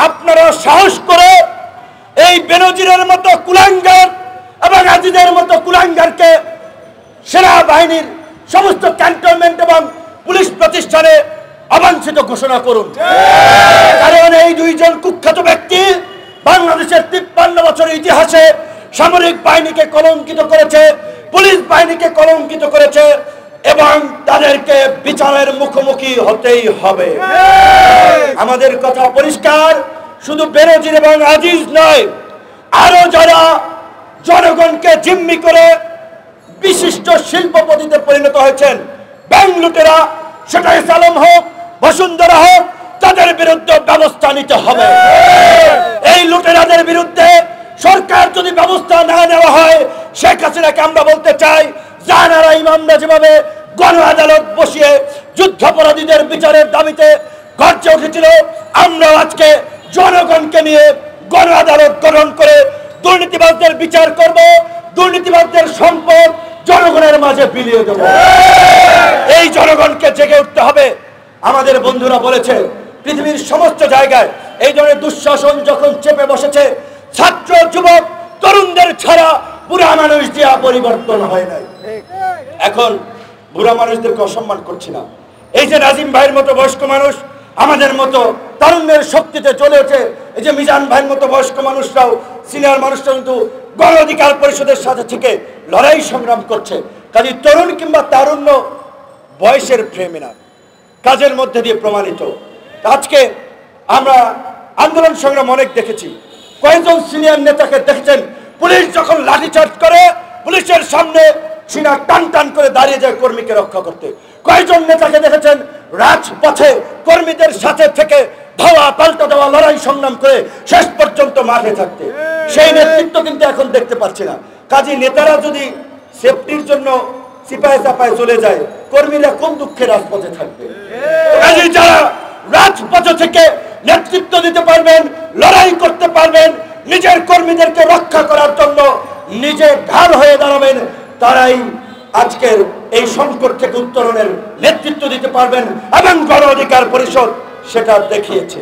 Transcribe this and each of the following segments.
আপনারা সাহস করে এই বেনজিরের মতো কুলাঙ্গার এবং আজিজের মতো কুলাঙ্গারকে সেনাবাহিনীর সমস্ত ক্যান্টনমেন্ট এবং পুলিশ প্রতিষ্ঠানে অবাঞ্ছিত ঘোষণা করুন। কারণ এই দুইজন কুখ্যাত ব্যক্তি বাংলাদেশের 53 বছরের ইতিহাসে সামরিক বাহিনীকে কলঙ্কিত করেছে, পুলিশ বাহিনীকে কলঙ্কিত করেছে এবং তাদেরকে বিচারের মুখোমুখি হতেই হবে। আমাদের কথা পরিষ্কার, শুধু বেনজির এবং আজিজ নয়, আরো যারা জনগণকে জিম্মি করে বিশিষ্ট শিল্পপতিতে পরিণত হয়েছেন, ব্যাংক লুটেরা, সেটা আলম হোক, বসুন্ধরা হোক, তাদের বিরুদ্ধে ব্যবস্থা নিতে হবে। এই লুটেরাদের বিরুদ্ধে সরকার যদি ব্যবস্থা না নেওয়া হয়, শেখ হাসিনাকে আমরা বলতে চাই, জাহানারা ইমামরা যেভাবে গণ আদালত বসিয়ে যুদ্ধাপরাধীদের বিচারের দাবিতে গর্জে উঠেছিল, আমরা আজকে জনগণকে নিয়ে গণ আদালত গঠন করে দুর্নীতিবাজদের বিচার করব, দুর্নীতিবাজদের সম্পদ জনগণের মাঝে বিলিয়ে দেব। এই জনগণকে জেগে উঠতে হবে। আমাদের বন্ধুরা বলেছে, পৃথিবীর সমস্ত জায়গায় এই ধরনের দুঃশাসন যখন চেপে বসেছে, ছাত্র যুবক তরুণদের ছাড়া বুড়া মানুষ দিয়া পরিবর্তন হয় নাই। এখন বুড়া মানুষদেরকে অসম্মান করছি না। এই যে নাজিম ভাইয়ের মতো বয়স্ক মানুষ আমাদের মতো তরুণদের শক্তিতে চলে ওঠে, এই যে মিজান ভাইয়ের মতো বয়স্ক মানুষরাও, সিনিয়র মানুষরাও কিন্তু গণ অধিকার পরিষদের সাথে থেকে লড়াই সংগ্রাম করছে। কাজে তরুণ কিংবা তারুণ্য বয়সের ফ্রেমে না, কাজের মধ্যে দিয়ে প্রমাণিত। আজকে আমরা আন্দোলন সংগ্রাম অনেক দেখেছি। কয়েকজন সিনিয়র নেতাকে দেখেছেন, পুলিশ যখন লাঠিচার্জ করে পুলিশের সামনে সিনা টান টান করে দাঁড়িয়ে যায় কর্মীকে রক্ষা করতে। কয়েকজন নেতাকে দেখেছেন রাজপথে কর্মীদের সাথে থেকে ধাওয়া পাল্টা দেওয়া লড়াই সংগ্রাম করে শেষ পর্যন্ত মাঠে থাকতে। সেই নেতৃত্ব কিন্তু এখন দেখতে পাচ্ছি না। কাজী নেতারা যদি সেফটির জন্য সিপাহে চাপায় চলে যায়, কর্মীরা কোন দুঃখে রাজপথে থাকবে? কাজী যারা রাজপথে থেকে নেতৃত্ব দিতে পারবেন, লড়াই করতে পারবেন, নিজের কর্মীদেরকে রক্ষা করার জন্য নিজে ঢাল হয়ে দাঁড়াবেন, তারাই আজকের এই সংকট থেকে উত্তরণের নেতৃত্ব দিতে পারবেন এবং গণ অধিকার পরিষদ সেটা দেখিয়েছে।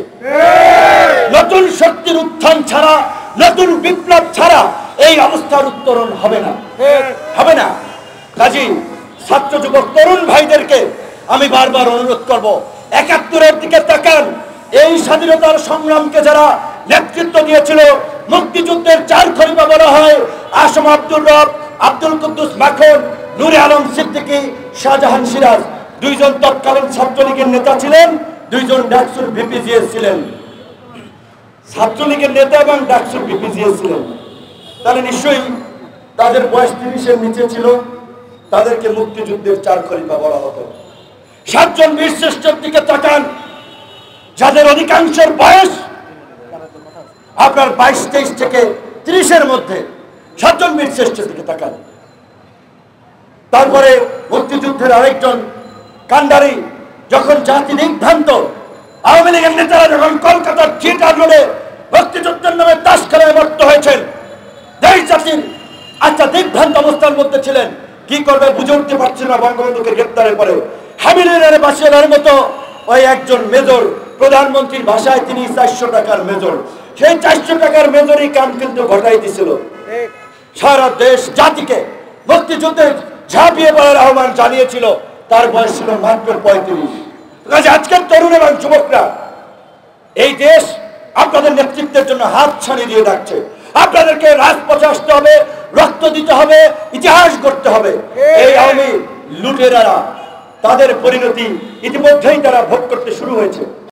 নতুন শক্তির উত্থান ছাড়া, নতুন বিপ্লব ছাড়া এই অবস্থার উত্তরণ হবে না, হবে না। কাজী ছাত্র যুবক তরুণ ভাইদেরকে আমি বারবার অনুরোধ করব, ৭১-এর দিকে তাকান। এই স্বাধীনতার সংগ্রামকে যারা নেতৃত্ব দিয়েছিল, মুক্তিযুদ্ধের ৪ খলিফা বলা হয়, আসম আব্দুর রব, আব্দুল কুদ্দুস মাখন, নূরে আলম সিদ্দিকী, শাহজাহান সিরাজ, দুইজন তৎকালীন ছাত্রলীগের নেতা ছিলেন, দুইজন ডাকসুর ভিপিজিএস ছিলেন। ছাত্রলীগের নেতা এবং ডাকসুর ভিপিজিএস ছিলেন, তাহলে নিশ্চয়ই তাদের বয়স ৩০-এর নিচে ছিল, তাদেরকে মুক্তিযুদ্ধের ৪ খলিফা বলা হতো। ৭ জন বীরশ্রেষ্ঠের দিকে তাকান, যাদের অধিকাংশের বয়স আপনার ২২-২৩ থেকে ৩০-এর মধ্যে। ৭ জন বীরশ্রেষ্ঠের দিকে তাকান। তারপরে মুক্তিযুদ্ধের আরেকজন কান্ডারি, যখন জাতি দিগ্ভ্রান্ত, আওয়ামী লীগের নেতারা যখন কলকাতার থিয়েটার রোডে মুক্তিযুদ্ধের নামে তাস খেলায় মত্ত হয়েছেন, দেশ জাতির একটা দিগ্ভ্রান্ত অবস্থার মধ্যে ছিলেন, কি করবে বুঝে উঠতে পারছিল না। বঙ্গবন্ধুকে গ্রেপ্তারের পরে হামিলের বাসিয়ার মতো ওই একজন মেজর, প্রধানমন্ত্রীর ভাষায় তিনি ৪০০ টাকার মেজর, সেই ৪০০ টাকার মেজরই কাম কিন্তু ঘটাই দিছিল। সারা দেশ জাতিকে মুক্তিযুদ্ধে ঝাঁপিয়ে পড়ার আহ্বান জানিয়েছিল, তার বয়স ছিল মাত্র ৩৫। আজকের তরুণ এবং যুবকরা এই দেশ আপনাদের নেতৃত্বের জন্য হাত ছাড়ি দিয়ে ডাকছে। আপনাদেরকে রাজপথে আসতে হবে, রক্ত দিতে হবে, ইতিহাস গড়তে হবে। এই আওয়ামী লুটেরারা, তাদের পরিণতি ইতিমধ্যেই তারা ভোগ করতে শুরু হয়েছে।